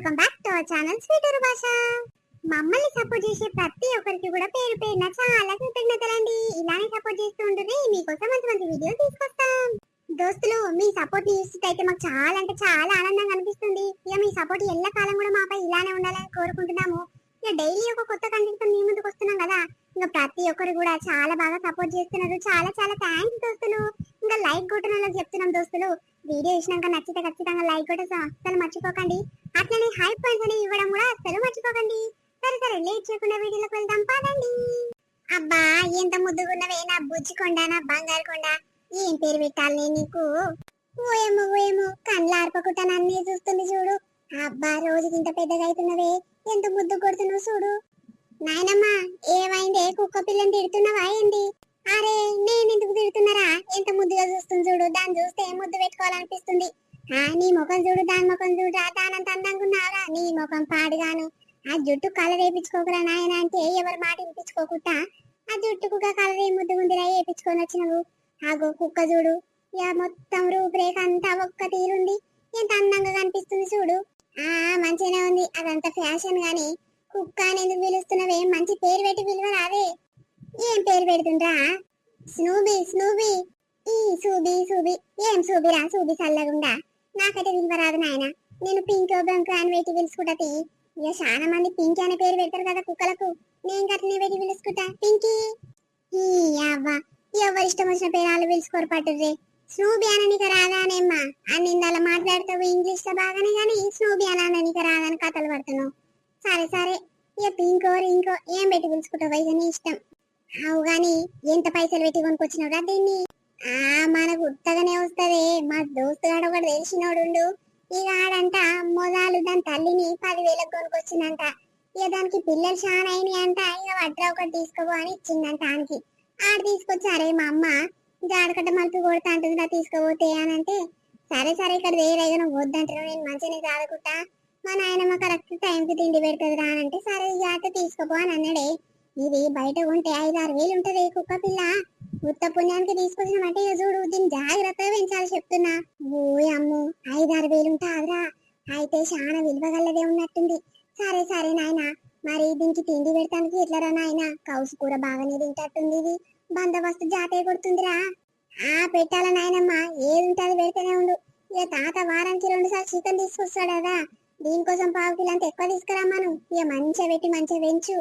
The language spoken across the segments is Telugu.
Welcome back to our channel స్వీటూరు భాష. మమ్మల్ని సపోర్ట్ చేసే ప్రతి ఒక్కరికి కూడా పేరు పేరున చాలా కృతజ్ఞతలండి. ఇలానే సపోర్ట్ చేస్తూ ఉంటుంటే మీకోసం మంచి మంచి వీడియోలు తీసుకొస్తాం. దోస్తులు, మీ సపోర్ట్ ని చూస్తే మాకు చాలా అంటే చాలా ఆనందంగా అనిపిస్తుంది. ఇక మీ సపోర్ట్ ఎల్లకాలం కూడా మాపై ఇలానే ఉండాలని కోరుకుంటున్నాము. ఇక డైలీ ఒక కొత్త కంటెంట్ తో మీ ముందుకు వస్తున్నాం కదా. ఇంకా ప్రతి ఒక్కరు కూడా చాలా బాగా సపోర్ట్ చేస్తున్నారు. చాలా చాలా థ్యాంక్స్ దోస్తులు. ఇంకా లైక్ కొట్టిన వాళ్ళకి చెప్తున్నాం దోస్తులు, వీడియో ఇచ్చినాక నచ్చితే ఖచ్చితంగా లైక్ కొట్టేసి అస్సలు మర్చిపోకండి. అట్లనే హై పాయింట్స్ అని ఇవ్వడం కూడా అస్సలు మర్చిపోకండి. సరే సరే, లేట్ చేయకుండా వీడియోలోకి వెళ్దాం పదండి. అబ్బా, ఎంత ముద్దుగున్నవే నా బుజ్జి కొండ, నా బంగారు కొండ. ఏం పేరు పెట్టాలి నీకు? ఓయేమో ఓయేమో, కళ్ళు ఆర్పకుండా నన్నే చూస్తుంది చూడు. అబ్బా, రోజుకి ఇంత పెద్దగా అవుతున్నవే, ఎంత ముద్దు కొడుతున్నావు చూడు. నాయనమ్మా, ఏమైందే? కుక్క పిల్లని తిడుతున్నావా ఏంది? అరే, నేను ఎందుకు తిడుతున్నారా? ఎంత ముద్దుగా చూస్తుంది చూడు. దాన్ని చూస్తే ముద్దు పెట్టుకోవాలనిపిస్తుంది. నీ ముఖం చూడు, దాని ముఖం చూడు, దానంత అందంగా ఉన్నారా? నీ ముఖం పాడుగాను. ఆ జుట్టు కలర్ వేయించుకోకురా నాయన అంటే ఎవరి మాట వినిపించుకోకుండా ఆ జుట్టుకు కలర్ ఏ ముద్దుగుందిరా వేయించుకొని వచ్చినవు. ఆగో కుక్క చూడు, ఇక మొత్తం రూపురేఖ అంతా ఒక్క తీరుంది. ఎంత అందంగా కనిపిస్తుంది చూడు. మంచిగానే ఉంది. అదంతా ఫ్యాషన్ గాని కుక్క అని ఎందుకు పిలుస్తున్నవే? మంచి పేరు పెట్టి పిలువరాదే. ఏం పేరు పెడుతుండ్రా? స్నూబీ స్నూబీ. ఈ సూబీ సూబీ. ఏం సూబిరా? సూబీ చల్లగుండా. నాకైతే పిలువరాదు నాయన. నేను పింకో బంకు అని పెట్టి పిలుచుకుంటా. ఇక చాలా మంది పింకీ అనే పేరు పెడతారు కదా కుక్కలకు. నేను గట్లనే పెట్టి పిలుచుకుంటా, పింకీ. అవ్వా, ఎవరి ఇష్టం వచ్చిన పేరాలు పిలుచుకోరు పట్టుర్రే. స్నూబీ అననిక రాదానేమ్మా? అన్నిందలా మాట్లాడుతావు ఇంగ్లీష్ లో బాగానే గాని స్నూబీ అననిక రాదని కథలు పడుతున్నావు. సరే సరే, ఇక పింకో రింకో ఏం పెట్టి పిలుచుకుంటావు ఇక నీ ఇష్టం. అవు గాని ఎంత పైసలు పెట్టి కొనుక్కొచ్చినావురా దీన్ని? మనకు ఉత్తగానే వస్తదే. మా దోస్తుగాడు ఒకటి తెలిసినోడు. ఇక ఆడంట మొదలు దాని తల్లిని 10,000 కొనుక్కొచ్చిందంట. ఇక దానికి పిల్లలు చాలా అయినాయి అంట. ఇక వడ్రా ఒకటి తీసుకోబో అని ఇచ్చిందంట. ఆనికి ఆడు తీసుకొచ్చారే మా అమ్మ జాడకట్ట మలుపు కొడతా అంటుందిరా తీసుకోబోతే అని అంటే, సరే సరే ఇక్కడ వేరే నువ్వు వద్దంటారు, నేను మంచిగా చదువుకుంటా, మా నాయనమ్మ కరెక్ట్ టైంకి తిండి పెడుతుందిరా అని అంటే, సరే జాగ్రత్త తీసుకోబో అని అన్నాడే. ఇది బయట ఉంటే 5-6 వేలు ఉంటది కుక్క పిల్ల. ఉత్త పుణ్యానికి తీసుకొచ్చినామంటే ఇక చూడు, దీన్ని జాగ్రత్తగా పెంచాలి చెప్తున్నా. ఓయ్ అమ్ము, 5-6 వేలు ఉంటాదిరా. అయితే చాలా విలువగలదే ఉన్నట్టుంది. సరే సరే నాయన, మరి దీనికి తిండి పెడతానికి ఎట్లరా నాయన? కౌసు కూర బాగానే తింటట్టుంది. ఇది బందోబస్తు జాతీయ కొడుతుందిరా. పెట్టాల నాయనమ్మ, ఏది ఉంటుంది పెడితేనే ఉండు. ఇక తాత వారానికి 2 సార్లు చికెన్ తీసుకొస్తాడు కదా, దీనికోసం 1/2 కిలో అంత ఎక్కువ తీసుకురామాను. ఇక మంచిగా పెట్టి మంచిగా పెంచు.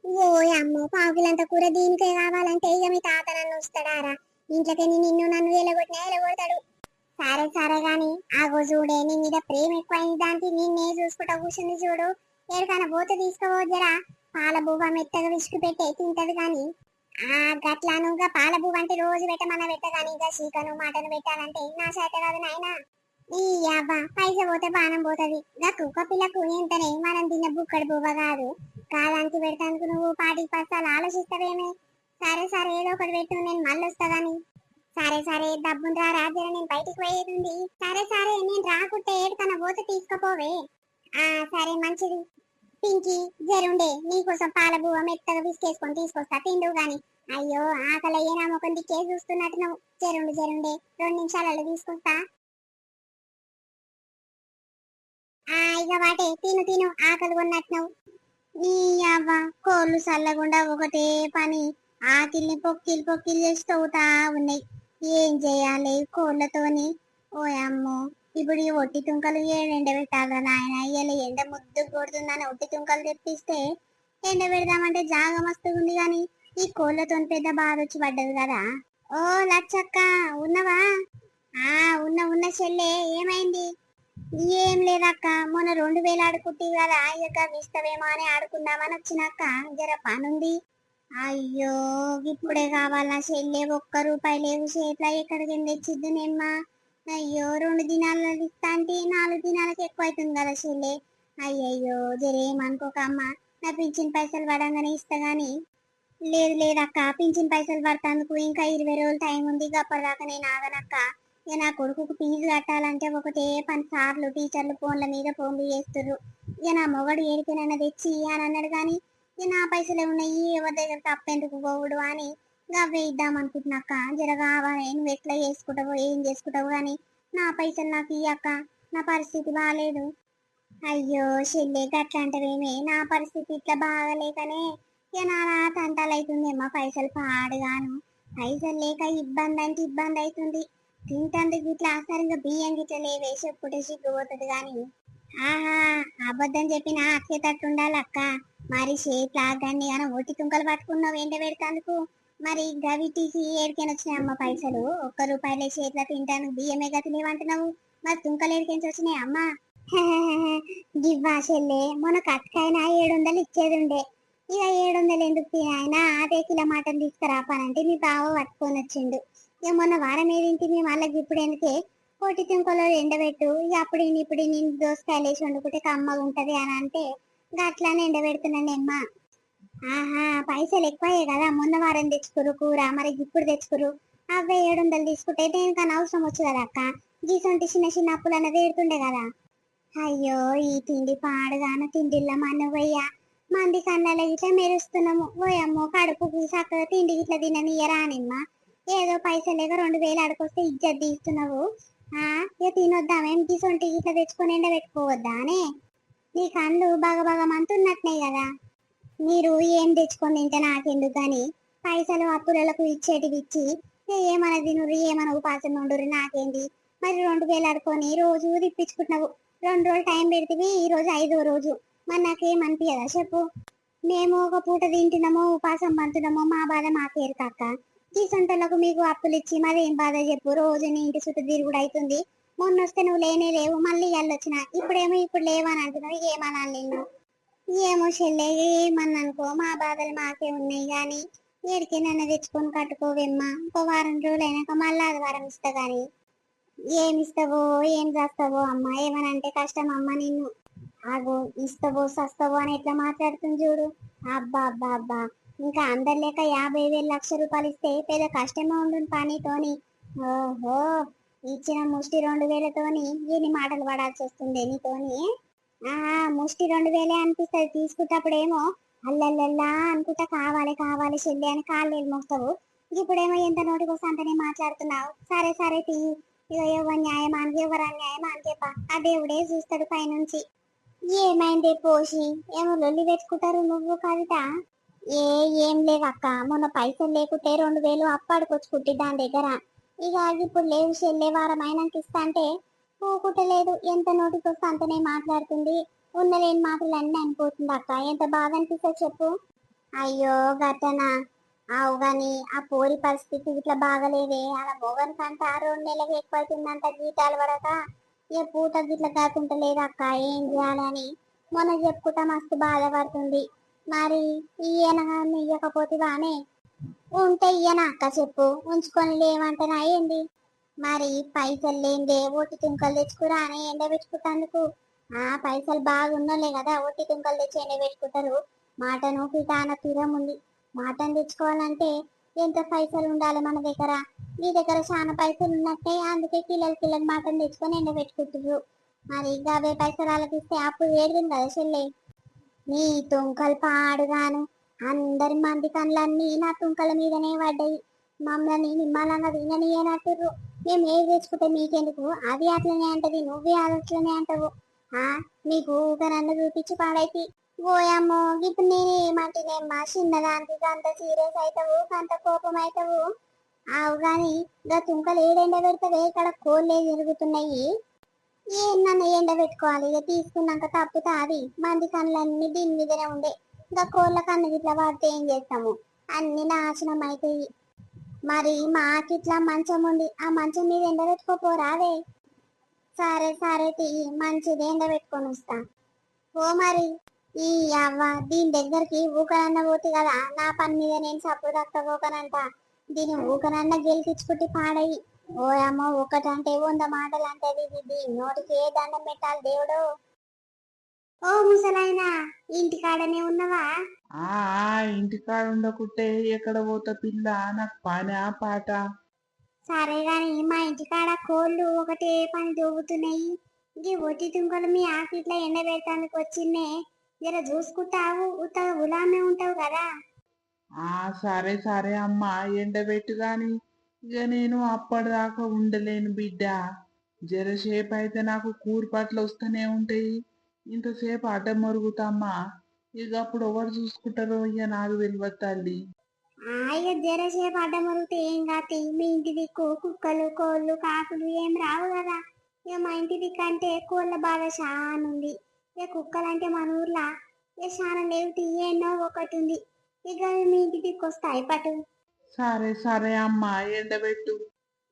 ఓయ్ అమ్మో, 1/2 కిలో అంత కూర దీనికే కావాలంటే ఇక మీ తాత నన్ను వస్తాడారా? ఇంట్లోకి నిన్ను నన్ను ఎలగొడతాడు. సరే సరే గాని ఆగో చూడే, నీ మీద ప్రేమ ఎక్కువైంది దానికి. నిన్నే చూసుకుంటా కూర్చుంది చూడు. ఎక్కడికైనా పోతే తీసుకోవద్దరా. పాల బువ్వ మెత్తగా విసుకు పెట్టే తింటది గాని. గట్లానుగా పాల బువ్వ అంటే రోజు పెట్టమన్నా పెట్టగాని, ఇక చికెను మటన్ పెట్టాలంటే నా చేత కాదు నాయన. ఈ అబ్బా, పైస పోతే బాణం పోతది. గా కుక్క పిల్లకు ఎంతనే మనం తిన్న బుక్కడి బువ్వ కాదు. కాదానికి పెడతానికి నువ్వు 10 ఆలోచిస్తావేమే? సరే సరే, ఏదో ఒకటి పెట్టు, నేను మళ్ళీ వస్తా గాని. సరే సరే, డబ్బుందా రాజా, నేను బయటికి పోయేది. సరే సరే, నేను రాకుంటే ఏడుకన్నా పోతే తీసుకుపోవే. సరే మంచిది. పింకీ జరుండే, నీకోసం పాల బువ్వ మెత్తగా విసికేసుకొని తీసుకొస్తా, తిండు గాని. అయ్యో, ఆకలి అయ్యే నా ముఖం దిక్కే చూస్తున్నట్టు నువ్వు. జరుండే 2 నిమిషాలలో తీసుకొస్తా. ఇక వాటే తిను తిను, ఆకలి కొన్నట్టు నువ్వు. నీ అవ్వ, కోళ్ళు చల్లకుండా ఒకటే పని. ఆకిల్ని పొక్కిలు పొక్కిలు చేసి తవ్వుతా ఉన్నాయి. ఏం చేయాలి కోళ్ళతోని? ఓ అమ్మో, ఇప్పుడు ఈ ఒట్టి తుంకలు ఎండ పెట్టాలరా నాయన? ఇలా ఎండ ముద్దు కొడుతుందని ఒట్టి తుంకలు తెప్పిస్తే ఎండ పెడదామంటే జాగ మస్తుగా ఉంది గాని ఈ కోళ్ళతో పెద్ద బాధ వచ్చి పడ్డది కదా. ఓ లచ్చక్క, ఉన్నవా? ఉన్న చెల్లె, ఏమైంది? ఏం లేదక్క, మొన్న 2,000 ఆడుకుంటే కదా, ఇక ఇస్తావేమో అని ఆడుకుందామని వచ్చినాక జర పనుంది. అయ్యో, ఇప్పుడే కావాలా చెల్లె? 1 రూపాయి లేవు చేతిలో, ఎక్కడికి తెచ్చిద్దు నేమ్మా? అయ్యో, 2 దినాల ఇస్తా అంటే 4 దినాలకు ఎక్కువ అవుతుంది కదా చెల్లె. అయ్యయ్యో, జరేమనుకోక అమ్మ, నా పింఛన్ పైసలు పడంగానే ఇస్తా గాని. లేదక్క, పింఛన్ పైసలు పడతాందుకు ఇంకా 20 రోజులు టైం ఉంది. అప్పటిదాకా నేను ఆగనక్క. ఇక నా కొడుకుకు ఫీజు కట్టాలంటే ఒకటే 10 సార్లు టీచర్లు ఫోన్ల మీద ఫోన్లు చేస్తుర్రు. ఇక నా మొగడు ఏడికైనా తెచ్చి అని అన్నాడు కానీ ఇక నా పైసలే ఉన్నాయి, ఎవరి దగ్గర తప్పెందుకు పోవుడు అని గవ్వే ఇద్దాం అనుకుంటున్నాక. జర కావాలి, నువ్వు ఎట్లా చేసుకుంటావు ఏం చేసుకుంటావు కానీ నా పైసలు నాకు ఇయ్యక్క, నా పరిస్థితి బాగాలేదు. అయ్యో చెల్లె గట్లంటవేమే, నా పరిస్థితి ఇట్లా బాగలేకనే ఇక నా తంటాలు అవుతుందేమ్మా. పైసలు పాడుగాను, పైసలు లేక ఇబ్బంది అంటే ఇబ్బంది అవుతుంది. తింటందుకు ఇట్లా సరిగ్గా బియ్యం గిట్ల లేవే, చెప్పుడే సిగ్గుపోతుంది గాని. ఆహా, అబద్ధం చెప్పినా అక్కే తట్టు ఉండాలి అక్క. మరి చేతి ఆగాన్ని కానీ ఒట్టి తుంకలు పట్టుకున్నావు ఎండ పెడతాందుకు. మరి గవిటికి ఏడికైనా వచ్చినాయి అమ్మ పైసలు? ₹1 చేతిలో తింటాను బియ్యమే గతి లేవంటున్నావు, మరి తుంకలు ఏడికెంచి వచ్చినాయి అమ్మ? గివ్వా చెల్లె, మొన్న కట్కైనా 700 ఇచ్చేది ఉండే. ఇక 700 ఎందుకు తినాయన, అదే కిలో మటన్ తీసుకురాపానంటే మీ బావ పట్టుకొని వచ్చిండు. ఇక మొన్న వారం ఏదింటి మీ వాళ్ళకి ఇప్పుడు ఎందుకే, కోటి తుంకలో ఎండబెట్టు, ఇక అప్పుడు ఇప్పుడు నేను దోసకాయలు వేసి వండుకుంటే కమ్మగా ఉంటది అని అంటే గట్లానే ఎండబెడుతున్నాను అమ్మా. ఆహా, పైసలు ఎక్కువయ్యే కదా, మొన్న వారం తెచ్చుకురు కూర, మరి ఇప్పుడు తెచ్చుకురు. అవే 700 తీసుకుంటే దేనికన్నా అవసరం వచ్చు కదా అక్క. గీసంటి చిన్న చిన్న అప్పులు అన్నది ఏడుతుండే కదా. అయ్యో, ఈ తిండి పాడుగాను, తిండిల్ల మనవయ్యా. మంది కన్నాల గిట్లా మెరుస్తున్నాము ఓయమ్మో, కడుపుకి చక్కగా తిండి గిట్లా తిననియరా అనిమ్మా. ఏదో పైసలు లేక 2000 అడుకొస్తే ఇజ్జత్ తీస్తున్నావు. ఇక తినొద్దామేం, గిసొంటి గిట్లా తెచ్చుకొని ఎండ పెట్టుకోవద్దా అనే. నీ కళ్ళు బాగా బాగా మంతున్నట్టున్నాయి కదా. మీరు ఏం తెచ్చుకొని తింటే నాకెందుకు గాని, పైసలు అప్పులకు ఇచ్చేటివి ఇచ్చి ఏమన్నా తినుర్రి ఏమన్నా ఉపాసం ఉండుర్రి నాకేంది. మరి 2000 అడుకొని రోజు తిప్పించుకుంటున్నావు. 2 రోజులు టైం పెడితే ఈ రోజు 5వ రోజు. మరి నాకేమనిపించదా చెప్పు? మేము ఒక పూట తింటున్నామో ఉపాసం పంతున్నామో మా బాధ మాకేరు కాక. ఈ సొంతలకు మీకు అప్పులు ఇచ్చి మరి ఏం బాధ చెప్పు? రోజు నీ ఇంటి చుట్టూ తిరుగుడు అవుతుంది. మొన్న వస్తే నువ్వు లేనే లేవు, మళ్ళీ వచ్చిన ఇప్పుడేమో ఇప్పుడు లేవని అంటున్నావు. ఏమనాలి నిన్ను? ఏమో చెల్లె, ఏమన్నా అనుకో, మా బాధలు మాకే ఉన్నాయి గాని ఎడికైనా తెచ్చుకొని కట్టుకోవేమ్మా. ఇంకో వారం రోజులు అయినాక మళ్ళీ ఆదివారం ఇస్తా గాని. ఏమిస్తావో ఏం చేస్తావో అమ్మ, ఏమనంటే కష్టం అమ్మ నిన్ను. ఆగో, ఇస్తావో సస్తావో అని ఎట్లా మాట్లాడుతుంది చూడు. అబ్బా అబ్బా అబ్బా, ఇంకా అందరు లేక 50,000 1,00,000 ఇస్తే పెద్ద కష్టమే ఉండును పనితోని. ఓహో, ఇచ్చిన ముష్టి 2,000తోని ఎన్ని మాటలు పడాల్సి వస్తుంది నీతోని. ముష్టి 2,000 అనిపిస్తుంది, తీసుకుంటప్పుడేమో అల్లల్లల్లా అనుకుంటా కావాలి కావాలి చెల్లి అని కాళ్ళు మోస్తావు. ఇప్పుడేమో ఎంత నోటికొస్తే అంతనే మాట్లాడుతున్నావు. సరే సరే తీ, ఇక ఎవరు న్యాయం అని ఎవరు అన్యాయం అంతేపా, ఆ దేవుడే చూస్తాడు పైనుంచి. ఏమైందే పోసి, ఏమో లొల్లి పెట్టుకుంటారు నువ్వు కవిత? ఏ ఏం లేదక్క, మొన్న పైసలు లేకుంటే 2,000 అప్పాడుకొచ్చుకుంటే దాని దగ్గర. ఇక ఇప్పుడు లేవు చెల్లే, వారం అయినాక ఇస్తా అంటే పూకుటలేదు. ఎంత నోటికొస్తే అంతనే మాట్లాడుతుంది. ఉన్నలేని మాటలు అన్నీ అనిపోతుంది అక్క. ఎంత బాధ అనిపిస్తుంది చెప్పు. అయ్యో గతనా, అవు గాని ఆ పోరి పరిస్థితి ఇట్లా బాగలేదే. అలా మొగన్ కంట 2 నెలలకు ఎక్కువ అవుతుందంట జీతాలు పడక. ఏ పూట గిట్ల కాకుంటలేదు అక్క, ఏం చేయాలని మొన్న చెప్పుకుంటా మస్తు బాధపడుతుంది. మరి ఈయనగాన్ని ఇయ్యకపోతే బానే ఉంటే ఇయ్యనా అక్క చెప్పు, ఉంచుకొని లేమంటనా ఏంది? మరి పైసలు లేందే ఒట్టి తుంకలు తెచ్చుకురా అని ఎండ పెట్టుకుంటాందుకు. పైసలు బాగున్నోళ్ళే కదా ఒట్టి తుంకలు తెచ్చి ఎండ పెట్టుకుంటారు. మాటను పిటాన తీరం ఉంది. మాటను తెచ్చుకోవాలంటే ఎంత పైసలు ఉండాలి మన దగ్గర? మీ దగ్గర చాలా పైసలు ఉన్నట్టే, అందుకే కిలోలు మాటను తెచ్చుకొని ఎండ పెట్టుకుంటున్నారు. మరి అవే పైసలు వాళ్ళకి ఇస్తే అప్పుడు ఏడుతుంది కదా చెల్లె. నీ తుంకలు పాడుగాను, అందరి మంది కళ్ళన్నీ నా తుంకల మీదనే పడ్డాయి. మమ్మల్ని నిమ్మలంగా తిననీయనట్టుర్రు. మేము ఏది తెచ్చుకుంటే మీకెందుకు, అది అట్లనే అంటది, నువ్వే అట్లనే అంటావు. నీకు ఊకనన్ను చూపించి పాడైతి. ఓయమ్మో, ఇప్పుడు నేను ఏమంటేనేమ్మా, చిన్నదానికి అంత సీరియస్ అవుతావు, అంత కోపం అవుతావు. ఆవు గాని ఇంకా తుంకలు ఏడెండ పెడతావే, ఇక్కడ కోళ్ళే తిరుగుతున్నాయి. నన్ను ఎండ పెట్టుకోవాలి, ఇక తీసుకున్నాక తప్పుతా అది. మంది కళ్ళన్నీ దీని మీదనే ఉండే. ఇంకా కోళ్ళ కన్ను ఇట్లా పడితే ఏం చేస్తాము, అన్ని నాశనం అవుతాయి. మరి మాకిట్లా మంచం ఉంది, ఆ మంచం మీద ఎండ పెట్టుకోపోరావే. సరే సరే తీ, మంచిది, ఎండ పెట్టుకొని వస్తా. ఓ మరి ఈ అవ్వ, దీని దగ్గరికి ఊకనన్న పోతే కదా నా పని మీద నేను సప్పుడు తక్కబోకనంట. దీని ఊకనన్న గెలిపించుకుంటే పాడయి. ఓ అమ్మ, ఒకటంటే 100 మాటలు అంటది. ఇది నోటికి ఏ దండం పెట్టాలి దేవుడు. ఓ ముసలాయనా, ఇంటికాడనే ఉన్నవా? ఆ ఇంటికాడ ఉండకుంటే ఎక్కడ పోతా పిల్ల, నాకు పనా పాట. సరే గాని మా ఇంటికాడ కోళ్ళు ఒకటే పని దొబ్బుతున్నాయి. ఇది ఒట్టి తుంకలు మీ ఆఫీస్లో ఎండ పెడతానికి వచ్చిందే. జర చూసుకుంటావు, ఉత్తగా గులామే ఉంటావు కదా. సరే సరే అమ్మా, ఎండబెట్టు గాని ఇక నేను అప్పటిదాకా ఉండలేను బిడ్డ. జరసేపు అయితే నాకు కూర్పట్లు వస్తూనే ఉంటాయి. ఇంతసేపు అడ్డం మరుగుతామ్మా. ఇక అప్పుడు ఎవరు చూసుకుంటారో ఇక నాకు తెలియదు తల్లి. ఇక జరసేపు అడ్డం మరిగితే ఏం కాదు. మీ ఇంటి దిక్కు కుక్కలు కోళ్ళు కాకులు ఏం రావు కదా. ఇక మా ఇంటి దిక్కు అంటే కోళ్ళ బాధ చాలా ఉంది. ఇక కుక్కలు అంటే మన ఊర్లో ఇక చాలా లేవు, ఎన్నో ఒకటి ఉంది. ఇక అవి మీ ఇంటి దిక్కు వస్తాయి పటు. సరే సరే అమ్మా, ఎండబెట్టు.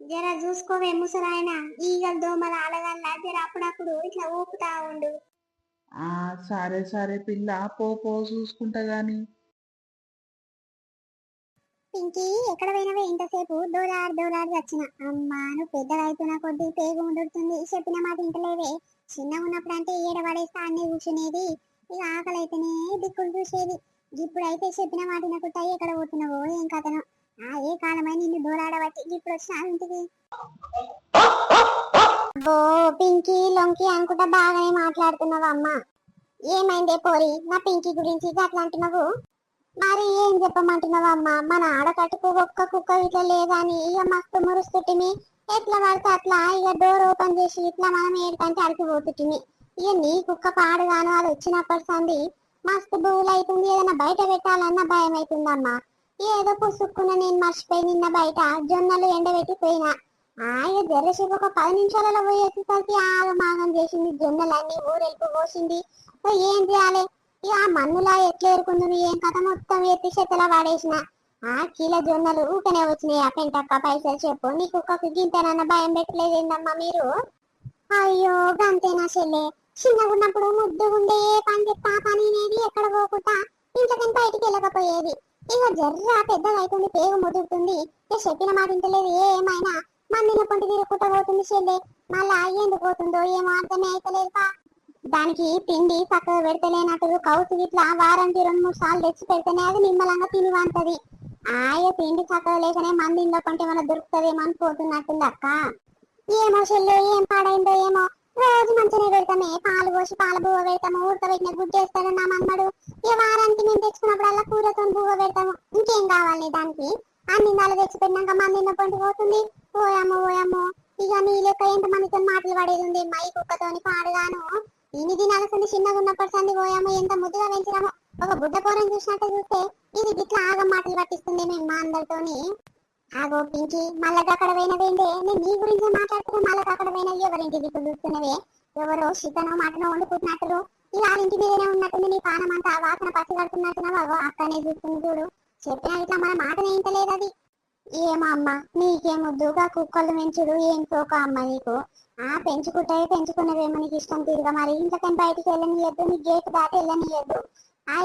జర చూసుకోవే ముసరాయన, ఈగలు దోమలు అలగల్లా జర అప్పుడప్పుడు ఇట్లా ఊపుతా ఉండు. ఆ సరే సరే పిల్ల, పో పో చూసుకుంటా గాని. పింకీ ఎక్కడ పోయినవే ఇంతసేపు? దోలాడి వచ్చిన. అమ్మా నువ్వు పెద్దగా అవుతున్న కొద్దీ పేగు ముదురుతుంది, చెప్పిన మాట ఇంటలేవే. చిన్నగా ఉన్నప్పుడు అంటే ఏడబడేస్తా అన్నీ కూర్చునేది. ఇక ఆకలి అయితేనే దిక్కులు చూసేది. ఇప్పుడైతే చెప్పిన మాట వినకుండా ఎక్కడ పోతున్నావో ఏం కథను. ఏ కాలమై నిన్ను దోలాడబట్టి ఇప్పుడు వచ్చిన ఇంటికి. అబ్బో పింకీ లొంకి అనుకుంటా బాగానే మాట్లాడుతున్నావు అమ్మా. ఏమైందే పోరి, నా పింకీ గురించి అట్లా అంటున్నావు? మరి ఏం చెప్పమంటున్నావు అమ్మా, మన ఆడకట్టుకు ఒక్క కుక్క ఇట్లా లేదని ఇక మస్తు మురుస్తుంటిమి. ఎట్లా పడితే అట్లా ఇక డోర్ ఓపెన్ చేసి ఇట్లా మనం ఏడుకంటే అడిగిపోతుంటిమి. ఇక నీ కుక్క పాడుగాను అది వచ్చినప్పటి సంది మస్తు బువ్వులు అవుతుంది. ఏదైనా బయట పెట్టాలన్న భయం అవుతుందమ్మా. ఏదో పుసుక్కున్న నేను మర్చిపోయి నిన్న బయట జొన్నలు ఎండబెట్టిపోయినా. ఇక జర్రసేపు ఒక 10 నిమిషాలలో పోయేసరికి ఆగమాగం చేసింది. జొన్నలన్నీ ఊరెళ్ళి పోసింది. ఏం చేయాలి ఇక ఆ మన్నులా ఎట్లా ఏరుకుంది ఏం కథ మొత్తం ఎత్తి చెత్తలా వాడేసిన. కిలో జొన్నలు ఊకనే వచ్చినాయి. ఆ పెంటక్క పైసలు చెప్పు, నీ కుక్కకు గింతేనన్న భయం పెట్టలేదేందమ్మా మీరు? అయ్యో గంతేనా చెల్లె, చిన్నగున్నప్పుడు ముద్దుగుండే ఏ పని చెప్తా పని అనేది ఎక్కడ పోకుండా ఇంట్లోకి బయటికి వెళ్ళకపోయేది. ఇక జర్ర పెద్దగా అవుతుంది, పేగు ముదురుతుంది. ఇక చెప్పిన మాట ఇంటలేదు. ఏమైనా మందిన పొంటి తిరుగుకుంటా పోతుంది చెల్లె. మళ్ళా ఎందుకు పోతుందో ఏమో అర్థమే అయితలేదు. దానికి తిండి చక్కగా పెడతలేనట్టు కౌసు ఇట్లా వారానికి 2-3 సార్లు తెచ్చి పెడితేనే అది నిమ్మలంగా తినివంటది. తిండి చక్కగా లేకనే మంది ఇంట్లో కొంటే ఏమైనా దొరుకుతుందేమో అని పోతున్నట్టుంది అక్క. ఏమో చెల్లు ఏం పాడైందో ఏమో. రోజు మంచిగా పెడతామే, పాలు పోసి పాల బువ్వ పెడతాము, ఉడకబెట్టిన గుడ్డు వేస్తాడు నా మన్మడు. ఈ వారానికి మేము తెచ్చుకున్నప్పుడల్లా కూరతో బువ్వ పెడతాము. ఇంకేం కావాలి దానికి? అన్ని నెలలు తెచ్చి పెట్టినాక మంది ఇంట్లో పొంటి పోతుంది. ఓయమ్మో ఓయమ్మో, ఇక నీ లెక్క ఎంత మందితో మాటలు పడేది ఉంది. మై కుక్కతోని పాడుగాను ఇన్ని దినాల సంది చిన్నగా ఉన్నప్పటి సంది పోయామో ఎంత ముద్దుగా పెంచినామో. ఒక బుడ్డ పోరం చూసినట్టు చూస్తే ఇది గిట్లా ఆగం మాటలు పట్టిస్తుంది మేము మా అందరితోని. ఆగో పింకి, మళ్ళా అక్కడ పోయినవేంటే నేను నీ గురించి మాట్లాడుతున్నా. మళ్ళా అక్కడ పోయినా ఎవరింటి దిక్కు చూస్తున్నవే? ఎవరో చికెనో మటనో వండుకుంటున్నట్టు ఇలా ఇంటి మీదనే ఉన్నట్టుంది. నీ పానం అంతా వాసన పచ్చి కడుతున్నట్టున్నావో అక్కనే చూస్తుంది చూడు. చెప్పినా ఇట్లా మన మాటనే ఇంటలేదు అది. ఏమో అమ్మ, నీకేమొద్దుగా కుక్కలు పెంచుడు ఏం తోక అమ్మ నీకు. పెంచుకుంటే పెంచుకున్నవేమో నీకు ఇష్టం తీరుగా. మరి ఇంట్లోకని బయటికి వెళ్ళనియద్దు, నీ గేట్ దాటి వెళ్ళనియద్దు.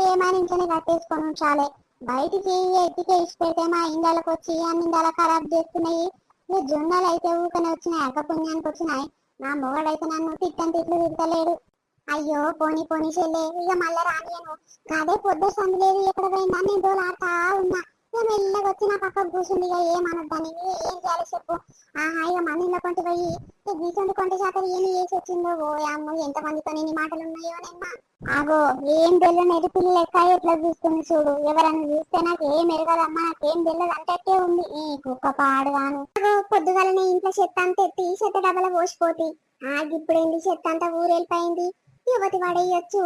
ఏమైనా ఇంట్లోనే కట్టేసుకొని ఉంచాలి. బయటికి ఎత్తికే ఇచ్చి పెడితే మా ఇండ్లకు వచ్చి అన్ని ఇండాల ఖరాబ్ చేస్తున్నాయి. ఇక జొన్నలు అయితే ఊకనే వచ్చినాయి, అక్క పుణ్యానికి వచ్చినాయి. నా మొగడైతే నన్ను తిట్టని తిట్లు తిడతలేడు. అయ్యో పోనీ పోనీ చెల్లె, ఇక మళ్ళా రానియను. అదే పొద్దు సందు లేదు ఎక్కడ పోయిందా నేను దోలాడుతా ఉన్నా. ఇక మెల్లగా వచ్చి నా పక్కకు కూర్చుంది. ఇక ఏమనొద్దని ఏం చేయాలి చెప్పు. ఇక మన ఇళ్ళ కొంటి పోయి గీసొంటి కొంటి శాతం ఏమి చేసి వచ్చిందో. ఓ అమ్మ, ఎంత మందితో నీ మాటలు ఉన్నాయో నెమ్మా. ఆగో ఏం తెలియని ఎరుపులు లెక్క ఎట్లా చూస్తుంది చూడు. ఎవరన్నా చూస్తే నాకు ఏం ఎరగదమ్మా, నాకేం తెలియదు అంటే ఉంది ఈ కుక్క పాడుగాను. పొద్దుగాలనే ఇంట్లో చెత్త అంతా ఎత్తి చెత్త డబ్బల పోసిపోతి. ఇప్పుడేంది చెత్త అంతా ఊరెళ్ళిపోయింది. యువతి పడేయొచ్చు.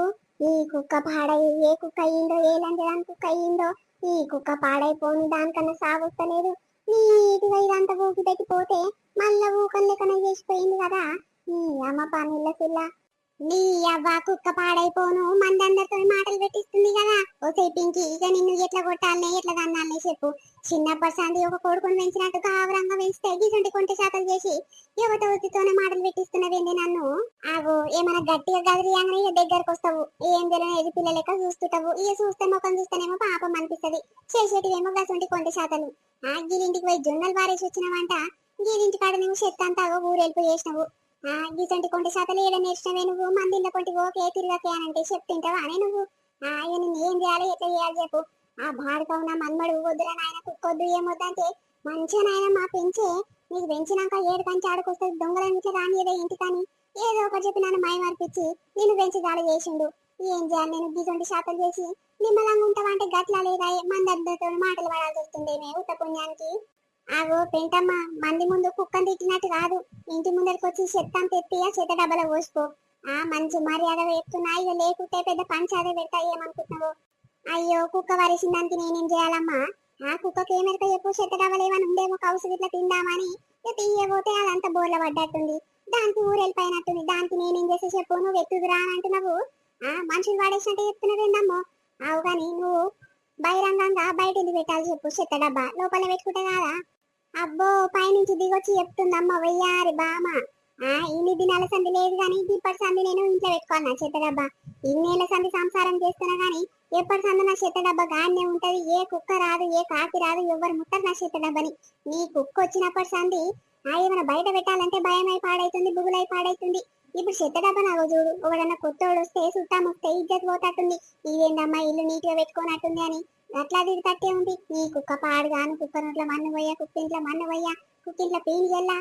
ఈ కుక్క పాడై ఏ కుక్క అయ్యిందో, ఏలాంటి దాని కుక్క అయ్యిందో. ఈ కుక్క పాడైపోని దానికన్నా సాగొస్తలేదు. నీటిగా ఇదంతా ఊకి పెట్టిపోతే మళ్ళా ఊకం లెక్కన చేసిపోయింది కదా. ఈ అమ్మ పనుల పిల్ల, నీ అవ్వ కుక్క పాడైపోను మందందరితో మాటలు పెట్టిస్తుంది కదా. ఓ సేపింకి, ఇక నిన్ను ఎట్లా కొట్టాలనే ఎట్లా దన్నాలనే చెప్పు. చిన్నప్పటి సంది ఒక కొడుకుని పెంచినట్టు కావరంగా పెంచితే గిసంటి కొంటి శాతలు చేసి యువతతోనే మాటలు పెట్టిస్తున్నవేంది నన్ను? ఏమైనా గట్టిగా గదిరియంగానే ఇక దగ్గరకు వస్తావు. ఏం తెలియని ఎది పిల్ల లెక్క చూస్తుంటావు. ఇక చూస్తే ముఖం చూస్తేనేమో పాపం అనిపిస్తుంది. చేసేటివేమో గసంటి కొంటి శాతలు. గిరింటికి పోయి జొన్నలు పారేసి వచ్చినావంట. గిరింటి కాడ నువ్వు చెత్త అంతా ఊరెళ్ళిపోయి చేసినావు. గీసంటి కొంటి శాతలు ఏడ నేర్చినవే నువ్వు? మందిళ్ళ కొంటి ఓకే తిరగకే అనంటే చెప్తుంటావా అనే నువ్వు? నేను ఏం చేయాలి ఎట్లా చేయాలి చెప్పు. భారత ఉన్న మన్మడు వద్దురా నాయన కుక్కొద్దు ఏమొద్దంటే మంచిగా నాయన మా పెంచే నీకు పెంచినాక ఏడు కంచి ఆడుకొస్తుంది. దొంగల ఇంట్లో రాని ఏదో ఇంటి కానీ ఏదో ఒకటి చెప్పి నన్ను మర్పించి నేను పెంచి దాడి చేసిండు. ఏం చేయాలి నేను? గీసంటి శాతలు చేసి నిమ్మలంగా ఉంటావంటే గట్లా లేదా? మందరితో మాటలు పడాల్సి వస్తుంది మే ఉత్త పుణ్యానికి. పెంటమ్మ, మంది ముందు కుక్కని తిట్టినట్టు కాదు. ఇంటి ముందరికి వచ్చి చెత్త అంత ఎత్తి ఆ చెత్త డబ్బల పోసుకో. మంచి మర్యాద చెప్తున్నా, ఇక లేకుంటే పెద్ద పంచాదే పెడతా ఏమనుకుంటున్నావు? అయ్యో కుక్క వరిసిందానికి నేనేం చేయాలమ్మా? ఆ కుక్కకి ఏమెరక చెప్పు, చెత్తడవలేమని ఉండేమో కౌసు గిట్ల తిందామని ఇక తీయబోతే అదంతా బోర్ల పడ్డట్టుంది. దానికి ఊరెళ్ళిపోయినట్టుంది. దానికి నేనేం చేసి చెప్పు, నువ్వు ఎత్తుదురా అని అంటున్నావు. మనుషులు వాడేసినట్టు చెప్తున్నావేందమ్మో? అవు కానీ నువ్వు బహిరంగంగా బయట ఎందుకు పెట్టాలి చెప్పు? చెత్త డబ్బా లోపల పెట్టుకుంటే కాదా? అబ్బో పైనుంచి దిగొచ్చి చెప్తుందమ్మ వెయ్యారి బామ. ఇన్ని దినాల సంధి లేదు గాని ఇప్పటి సంధి నేను ఇంట్లో పెట్టుకోవాలి నా చెత్త డబ్బా. ఇన్నేళ్ల సంధి సంసారం చేస్తున్నా గాని ఎప్పటి సంధి నా చెత్త డబ్బా గానే ఉంటది. ఏ కుక్క రాదు, ఏ కాకి రాదు, ఎవరు ముట్టరు నా చెత్త డబ్బని. నీ కుక్క వచ్చినప్పటి సంధి ఏమైనా బయట పెట్టాలంటే భయమై పాడైతుంది, బుగులై పాడైతుంది. ఇప్పుడు చెత్త డబ్బా నాకు చూడు, ఒకడన్నా కొత్తోడు వస్తే చుట్టాం వస్తే ఇజ్జత్ పోతట్టుంది. ఇదేందమ్మా ఇల్లు నీట్ గా పెట్టుకోనట్టుంది అని అట్లా తిరిగట్టే ఉంది. నీ కుక్క పాడుగాను, కుక్క నోట్ల మన్ను పోయా, కుక్కింట్లో మన్ను పోయా, కుక్కింట్లో పీని చెల్లా.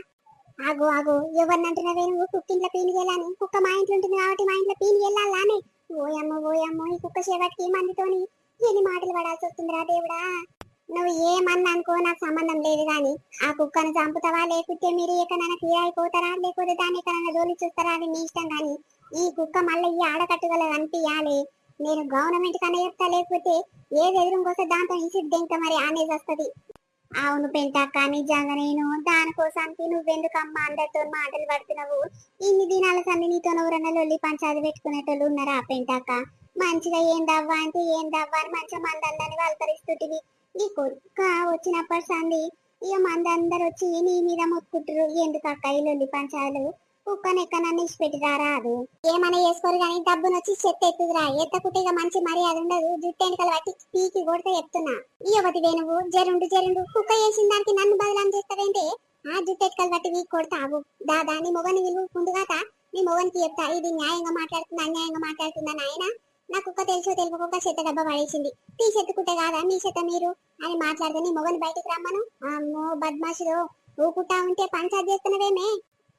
ఆగు ఆగు, ఎవరిని అంటున్నావే నువ్వు? కుక్కింట్లో పీని చెల్లని? కుక్క మా ఇంట్లో ఉంటుంది కాబట్టి మా ఇంట్లో పీని చెల్లాలానే? ఓయమ్మో ఓయమ్మో, ఈ కుక్క చేపట్టికి మందితోని ఎన్ని మాటలు పడాల్సి వస్తుందిరా దేవుడా. నువ్వు ఏమన్నా అనుకో, నాకు సంబంధం లేదు గాని ఆ కుక్కను చంపుతావా లేకపోతే మీరు ఎక్కడైనా క్లియర్ అయిపోతారా లేకపోతే దాన్ని ఎక్కడైనా జోలి చూస్తారా అని మీ ఇష్టం. గాని ఈ కుక్క మళ్ళీ ఈ ఆడకట్టుగల అనిపించాలి. నేను గవర్నమెంట్ కన్నా చెప్తా, లేకపోతే ఏది ఎదురుకొస్తే దాంతో ఇన్సిడ్ ఇంకా మరి అనేది వస్తుంది. అవును పెంటక్క, నిజంగా నేను దానికోసానికి నువ్వెందుకమ్మా అందరితో మాటలు పడుతున్నావు? ఇన్ని దినాల సంది నీతో ఎవరన్నా లొల్లి పంచాది పెట్టుకునేటోళ్ళు ఉన్నారా పెంటక్క? మంచిగా ఏందవ్వా అంటే ఏందవ్వా అని మంచిగా మందందరిని వలకరిస్తుంటివి. ఈ కుక్క వచ్చినప్పటి సంది ఇక మందందరు వచ్చి నీ మీద మొత్తుకుంటారు. ఎందుకక్క ఈ లొల్లి పంచాలు? కుక్కను ఎక్కడన్నా ఇచ్చిపెట్టిరా రాదు? ఏమైనా చేసుకోరు కానీ డబ్బును వచ్చి చెత్త ఎత్తుకురా. ఎత్తకుంటే ఇక మంచి మర్యాద ఉండదు. జుట్టు వెనకలు పట్టి పీకి కొడితే చెప్తున్నా. ఈ ఒకటి నువ్వు జరుండు కుక్క చేసిన దానికి నన్ను బదలాం చేస్తావేంటే? జుట్టు ఎక్కలు పట్టి వీక్ కొడతావు. దాదా నీ మొగని విలువ ముందుగాక నీ మొగనికి చెప్తా, ఇది న్యాయంగా మాట్లాడుతుందా అన్యాయంగా మాట్లాడుతుందా నాయన? నా కుక్క తెలుసో తెలియక చెత్త డబ్బా పడేసింది, తీసెత్తుకుంటే కాదా మీ చెత్త మీరు అని మాట్లాడితే నీ మొగని బయటికి రమ్మను. అమ్మో బద్మాషులో ఊపుకుంటా ఉంటే పంచాయతీ చేస్తున్నవేమే?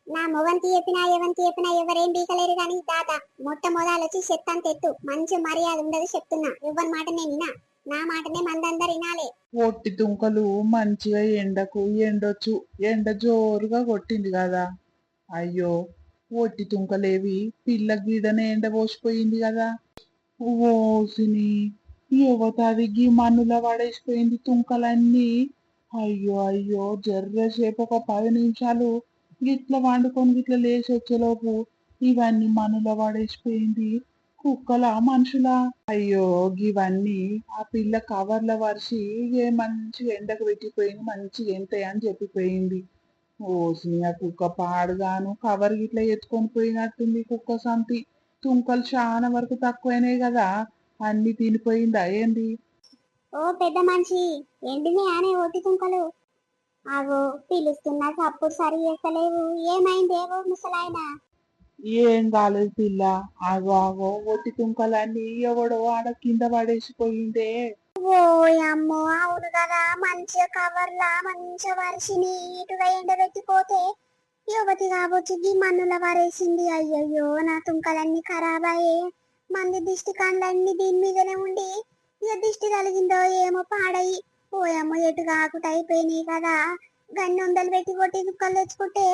నా మొగనికి చెప్పినా ఎవరికి చెప్పినా ఎవరేం బీకలేరు గాని దాదా మొట్టమొదలు వచ్చి చెత్తంత ఎత్తు. మంచి మర్యాద ఉండదు చెప్తున్నా. ఎవరి మాటనే వినా, నా మాటనే మందందరు వినాలే. ఒట్టి తుంకలు మంచిగా ఎండకు ఎండొచ్చు. ఎండ జోరుగా కొట్టింది కదా. అయ్యో ఒట్టి తుంకలేవి పిల్ల గీడనే ఎండ పోసిపోయింది కదా. ఓసిని యువతది గీ మన్నుల పడేసిపోయింది తుంకలన్నీ. అయ్యో అయ్యో జర్రసేపు ఒక 10 నిమిషాలు గిట్ల వండుకొని గిట్ల లేచి వచ్చేలోపు ఇవన్నీ మనుల పడేసిపోయింది. కుక్కలా మనుషులా? అయ్యో గివన్నీ ఆ పిల్ల కవర్ల వరిసి ఏ మంచి ఎండకు పెట్టిపోయింది, మంచిగా ఎంతాయి అని చెప్పిపోయింది. ఓసి ఆ కుక్క పాడుగాను కవర్ గిట్ల ఎత్తుకొని పోయినట్టుంది కుక్క సంతి. తుంకలు చాలా వరకు తక్కువైనాయి కదా, అన్ని తినిపోయిందా ఏంది? ఓ పెద్ద మనిషి, ఎండిని ఆనే ఓటి తుంకలు. ఆగో పిలుస్తున్నా చప్పుడు సరి చేస్తలేవు. ఏమైంది ఏవో ముసలాయన? ఏం కాలేదు పిల్ల. ఆగో ఆగో ఒట్టి తుంకలన్నీ ఎవడో ఆడ కింద పడేసిపోయిందే. ఓయమ్మో అవును కదా, మంచిగా కవర్లా మంచిగా వరిసి నీటుగా ఎండబెట్టిపోతే యువతి కావచ్చు ఈ మన్నుల వారేసింది. అయ్యయ్యో నా తుంకలన్నీ ఖరాబ్ అయ్యే. మంది దిష్టి కండ్లన్నీ దీని మీదనే ఉండి ఇక దిష్టి కలిగిందో ఏమో పాడయి. ఓయమ్మో ఎటు కాకుండా అయిపోయినాయి కదా. గన్నొందలు పెట్టి కొట్టి దుక్కలు తెచ్చుకుంటే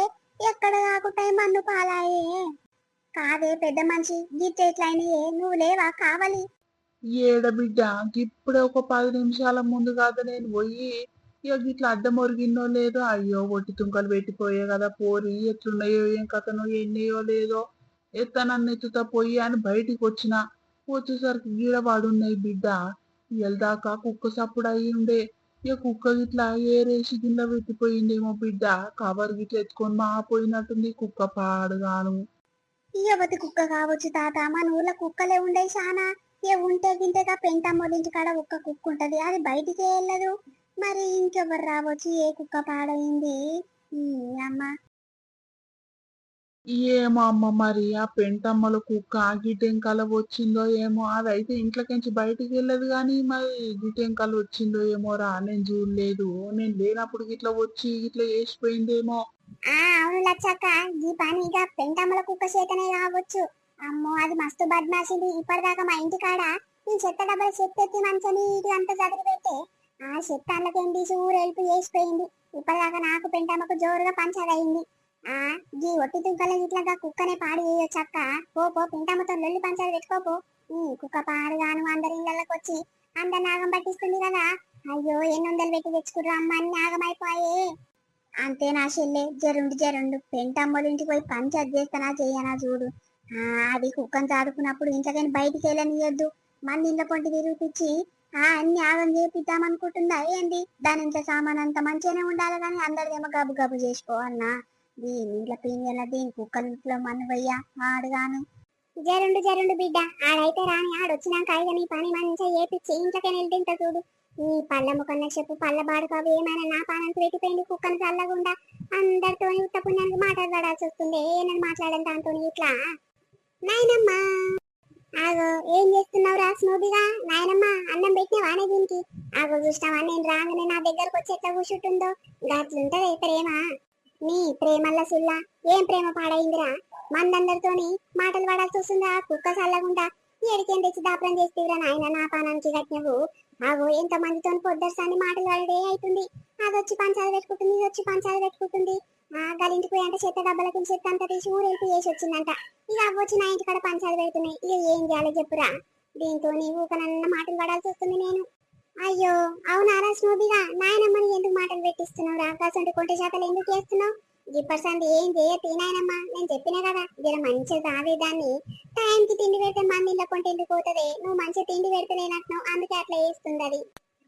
ఎక్కడ కాకుండా మన్ను పాలాయే. కాదే పెద్ద మనిషి, గిట్ట ఎట్లయినాయే? నువ్వు లేవా కావాలి? ఏడ బిడ్డ ఇప్పుడే ఒక 10 నిమిషాల ముందు కాదు నేను పోయి ఇక గిట్లా అడ్డం ఒరిగిందో లేదో. అయ్యో ఒట్టి తుంకలు పెట్టిపోయే కదా పోరి, ఎట్లున్నాయో ఏం కథనో ఎన్నయో లేదో ఎత్తనన్ను ఎత్తుతా పోయి అని బయటికి వచ్చిన. వచ్చేసరికి గీడవాడున్నాయి బిడ్డ. ఎల్దాకా కుక్క సప్పుడు అయి ఉండే. ఇక కుక్క గిట్లా ఏరేసి గిన్నె పెట్టిపోయిందేమో బిడ్డ. కవర్ గిట్ల ఎత్తుకొని మా పోయినట్టుంది కుక్క పాడుగాను. యువతి కుక్క కావచ్చు తాత, మన ఊర్లో కుక్కలే ఉండే చాలా. ఏ ఉంటే గింటేగా పెంటమ్మోడింటి కాడ ఒక్క కుక్క ఉంటది, అది బయటికి వెళ్ళదు. మరి ఇంకెవరు రావచ్చు? ఏ కుక్క పాడైంది? అమ్మ ఏమో అమ్మ మరి ఆ పెంటమ్మల కుక్క గిటెంకల వచ్చిందో ఏమో. అదైతే ఇంట్లోకించి బయటికి వెళ్ళదు కానీ మరి గిటెంకల వచ్చిందో ఏమో రా, నేను చూడలేదు. నేను లేనప్పుడు గిట్లా వచ్చి గిట్లా వేసిపోయిందేమో. అవును లచ్చక్క, ఈ పని ఇక పెంటమ్మల కుక్క చేతనే కావచ్చు. అమ్మో అది మస్తు బద్మాసింది. ఇప్పటిదాకా మా ఇంటి కాడ ఈ చెత్త డబ్బలు చెత్త ఎత్తి మంచిగా నీటి అంతా చదివి పెట్టి ఆ చెత్త అన్నకేం తీసి ఊరు వెళ్ళి చేసిపోయింది. ఇప్పటిదాకా నాకు పెంటమ్మకు జోరుగా పంచదయింది. ఆ గీ ఒట్టి తుంకల ఇట్లాగా కుక్కనే పాడు చేయొచ్చక్క. పో పో పింటమ్మతో లొల్లి పంచాలు పెట్టుకోపో. కుక్క పాడుగాను అందరి ఇళ్ళకి వచ్చి అందరి నాగం పట్టిస్తుంది కదా. అయ్యో ఎన్నొందలు పెట్టి తెచ్చుకుర్రు అమ్మ అన్ని నాగమైపోయే. అంతే నా చెల్లె, జరుండు పెంటమ్మల ఇంటికి పోయి పంచాయత్ చేస్తానా చెయ్యనా చూడు. అది కుక్కను చాదుకున్నప్పుడు ఇంట్లోకైనా బయటికి వెళ్ళనియొద్దు. మళ్ళీ ఇంట్లో పొంటి తిరిగిపిచ్చి అన్ని ఆగం చేపిద్దామనుకుంటుందా ఏంది? దాని ఇంట్లో సామాన్ అంత మంచిగానే ఉండాలి కానీ అందరిదేమో గబు గబు చేసుకోవాలన్నా. దీని ఇంట్లో పింగళ దీని కుక్కలింట్లో మనవయ్యా ఆడుగాను. జరుండు బిడ్డ, ఆడైతే రాని ఆడొచ్చినాక ఇక నీ పని మంచిగా చేపిచ్చి ఇంట్లోకైనా వెళ్తుంటా చూడు. నీ పళ్ళ ముఖంలో చెప్పు పళ్ళ బాడుకావు ఏమైనా నా పానానికి పెట్టిపోయింది కుక్కను చల్లకుండా అందరితో ఉత్త పుణ్యానికి మాట్లాడాల్సి వస్తుంది. ఏనని మాట్లాడని దాంతో ఇట్లా. నాయనమ్మా ఆగో ఏం చేస్తున్నావు రా స్నూబిగా? నాయనమ్మ అన్నం పెట్టినవానే దీనికి? ఆగో చూసినావా నేను రాగానే నా దగ్గరకు వచ్చి ఎట్లా కూర్చుంటుందో. గట్లుంటది ప్రేమ. నీ ప్రేమల్ల సుల్లా ఏం ప్రేమ పాడైందిరా? మందందరితోని మాటలు పడాల్సి వస్తుందా కుక్క చల్లగుండా? ఎడికేం తెచ్చి దాపరం చేస్తేవిరా నాయన నా పానానికి కట్టినవు. ఆగో ఎంత మందితో పొద్దర్సాన్ని మాటలు పడడే అవుతుంది. అదొచ్చి పంచాలు పెట్టుకుంటుంది, ఇది వచ్చి పంచాలు పెట్టుకుంటుంది. గలింటికి పోయి అంటే చెత్త డబ్బలకి చెత్త అంతా తీసి ఊరెళ్ళి చేసి వచ్చిందంట. ఇక అవ్వచ్చి నా ఇంటికాడ పంచాలు పెడుతున్నాయి. ఇక ఏం చేయాలో చెప్పురా? దీంతో నీ ఊకనన్న మాటలు పడాల్సి వస్తుంది నేను. అయ్యో అవునారా స్నూబిగా, నాయనమ్మని ఎందుకు మాటలు పెట్టిస్తున్నావురా? కాసంటి కొంట శాతలు ఎందుకు చేస్తున్నావు? గిప్పర్సంది ఏం చేయ తినాయనమ్మా, నేను చెప్పినా కదా జర మంచిగా తాగేదాన్ని. టైంకి తిండి పెడితే మంది ఇళ్ళ కొంట ఎందుకు పోతుంది? నువ్వు మంచిగా తిండి పెడతలేనట్టున్నావు, అందుకే అట్లా చేస్తుంది అది.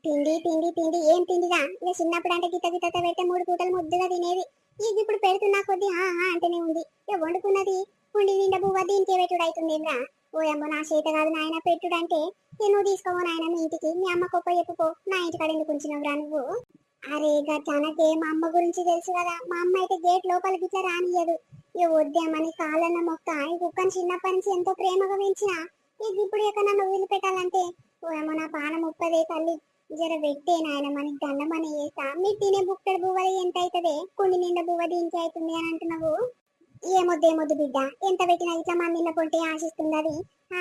తిండి తిండి తిండి ఏం తిండిగా? ఇక చిన్నప్పుడు అంటే గిత్త గిత్త పెడితే 3 పూటలు ముద్దుగా తినేది. ఇక ఇప్పుడు పెడుతున్నా కొద్ది అంటేనే ఉంది. ఇక వండుకున్నది కుండి నిండా బువ్వ దీనికే పెట్టుడు అవుతుందేమ్రా. ఓయమ్మ నా చేత కాదు నాయన పెట్టుడు అంటే. నువ్వు తీసుకోవో నాయన మీ ఇంటికి, మీ అమ్మ గొప్ప చెప్పుకో. నా ఇంటికాడ ఎందుకు ఉంచినవురా నువ్వు? అరే గట్లనకే, మా అమ్మ గురించి తెలుసు కదా. మా అమ్మ అయితే గేట్ లోపలికి ఇట్లా రానియదు. ఇక వద్దామని కాళ్ళన్న మొక్క ఈ కుక్కని చిన్నప్పటి నుంచి ఎంతో ప్రేమగా పెంచిన. ఇక ఇప్పుడు ఎక్కడ నన్ను వదిలిపెట్టాలంటే ఓయమ్మ నా పానం ఉప్పదే తల్లి. జర పెట్టే నాయన మనకి దండమని చేస్తా. మీరు తినే బుక్కడి బువ్వది ఎంత అవుతుంది? కుండి నిండా బువ్వ దీనికి అవుతుంది అని అంటున్నావు. ఏమొద్దు బిడ్డ, ఎంత పెట్టినా ఇట్లా మందిలో పొంటే ఆశిస్తుంది అది.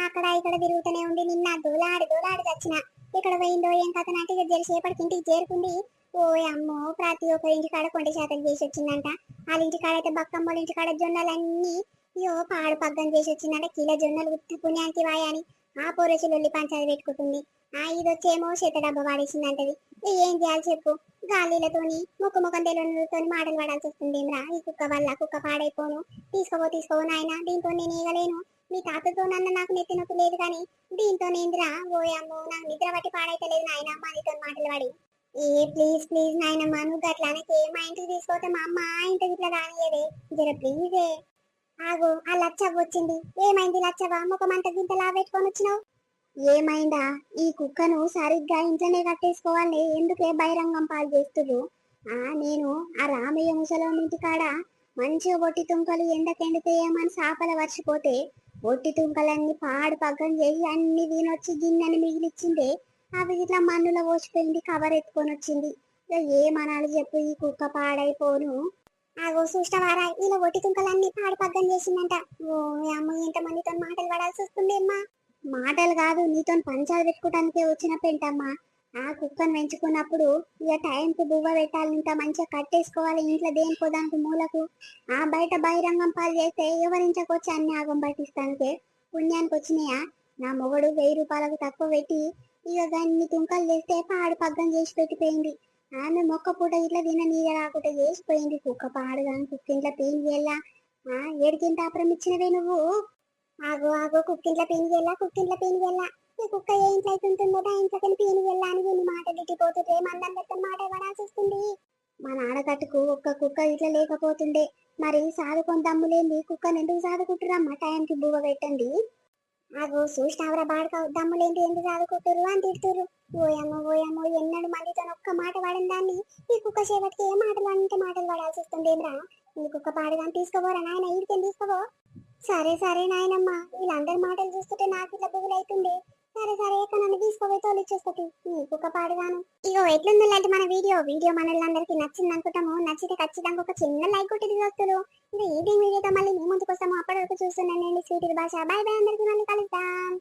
అక్కడ ఇక్కడ తిరుగుతూనే ఉండి నిన్న దూలాడి చచ్చిన. ఇక్కడ పోయిందో ఏం కథ నాటి జరిసేపటికి ఇంటికి చేరుకుంది. ఓ అమ్మో ప్రతి ఒక్క ఇంటికాడ కొండ శాతం చేసి వచ్చిందంట. వాళ్ళ ఇంటికాడ అయితే బక్కమ్మల ఇంటికాడ జొన్నలన్నీ పాడు పగ్గం చేసి వచ్చిందంట. కిలో జొన్నలు ఉత్తి పుణ్యానికి వాయని ఆ పొరచులొల్లి పంచాది పెట్టుకుంటుంది. ఇది వచ్చేమో చేత డబ్బా వాడేసిందంటది. ఏం చేయాలి చెప్పు? గాలిలతోని ముఖం తెలియనితోని మాటలు పడాల్సి వస్తుంది రా. ఈ కుక్క వల్ల కుక్క పాడైపోను. తీసుకోవో నాయన, దీంతో నేను ఈగలేను. మీ తాతతో నన్ను నాకు నెత్తి నొప్పి లేదు కానీ దీంతో నేందిరా. ఓయమ్మో నాకు నిద్ర బట్టి పాడైతలేదు నాయన మనతో మాటలు పడి. ప్లీజ్ నాయనమ్మ నువ్వు గట్లానకే. మా ఇంటికి తీసుకోతే మా అమ్మ ఇంటికి ఇట్లా రానియదే. జర ప్లీజే. ఆగు ఆ లచ్చవ్వ వచ్చింది. ఏమైంది లచ్చవ్వ? ముఖమంతా గింతలా పెట్టుకొని వచ్చినావు. ఏమైందా? ఈ కుక్కను సరిగ్గా ఇంట్లోనే కట్టేసుకోవాలి, ఎందుకే బహిరంగం పాలు చేస్తుర్రు? నేను ఆ రామయ్య ముసలోని ఇంటికాడ మంచిగా ఒట్టి తుంకలు ఎండకెండితేయమని సాపల వర్చిపోతే ఒట్టి తుంకలన్నీ పాడు పగ్గం చేసి అన్ని తినొచ్చి గిన్నెని మిగిలిచ్చింది. అవి ఇట్లా మన్నులో పోసిపోయింది, కవర్ ఎత్తుకొని వచ్చింది. ఇక ఏమనాలి చెప్పు? ఈ కుక్క పాడైపోను. ఆగో చూసినవారా ఇలా ఒట్టి తుంకలన్నీ పాడు పగ్గం చేసిందంట. ఓ అమ్మ ఎంతమందితో మాటలు పడాల్సి వస్తుంది అమ్మా. మాటలు కాదు, నీతో పంచాలు పెట్టుకోవడానికే వచ్చిన పెంటమ్మా. ఆ కుక్కను పెంచుకున్నప్పుడు ఇక టైంకి బువ్వ పెట్టాలి, ఇంకా మంచిగా కట్టేసుకోవాలి ఇంట్లో దేనికో దానికి మూలకు. బయట బహిరంగం పాలు చేస్తే ఎవరించకొచ్చి అన్ని ఆగం పట్టిస్తానికే పుణ్యానికి వచ్చినాయా? నా మొగడు 1000 రూపాయలకు తక్కువ పెట్టి ఇక దాన్ని తుంకలు చేస్తే పాడు పగ్గం చేసి పెట్టిపోయింది. ఆమె మొక్క పూట ఇట్లా తిన నీడ రాకుండా చేసిపోయింది. కుక్క పాడుగాని కుక్కింట్లో పెయిన్ చేయాల. ఏడికింత అపురం ఇచ్చినవే నువ్వు? ఆగో కుక్కింట్లో పెయిన్ చేయాల. ఈ కుక్క ఏ ఇంట్లో అయితే ఉంటుందో ఆ ఇంట్లోకి పెయిన్ చేయాల అని వీళ్ళు మాట దిట్టిపోతుంటే మందందరితో మాట పడాల్సి వస్తుంది. మా నాన్నకట్టుకు ఒక్క కుక్క ఇట్లా లేకపోతుండే. మరి సాదుకొని దమ్ములేంది కుక్కను ఎందుకు సాదుకుంటురమ్మా? టైంకి బువ్వ పెట్టండి. ఆగో చూసినావరా బాడక దమ్ములేంటి ఎందుకు సాదుకుంటురు అని తిడుతురు. ఓయమ్మో ఎన్నడు మందితో ఒక్క మాట పడిన దాన్ని ఈ కుక్క సేపటికి ఏ మాటలు అంటే మాటలు పడాల్సి వస్తుంది ఏమ్రా? ఈ కుక్క పాడుగాని తీసుకోబోరా నాయన, ఈడికెళ్ళి తీసుకోబో. సరే నాయనమ్మ, వీళ్ళందరి మాటలు చూస్తుంటే నాకు ఇట్లా బుగులైతుంది. సరే ఇక నన్ను తీసుకోబోయి తోలిచ్చేస్తకి ఈ కుక్క పాడుగాను. ఇగో ఎట్లుంది లాంటి మన వీడియో మనలందరికీ నచ్చింది అనుకుంటాము. నచ్చితే ఖచ్చితంగా ఒక చిన్న లైక్ కొట్టి వస్తురు. ఇంకా వీడియోతో మళ్ళీ మీ ముందుకు వస్తాము. అప్పటి వరకు చూస్తున్నానండి స్వీటీ భాష. బాయ్ అందరికీ, మళ్ళీ కలుద్దాం.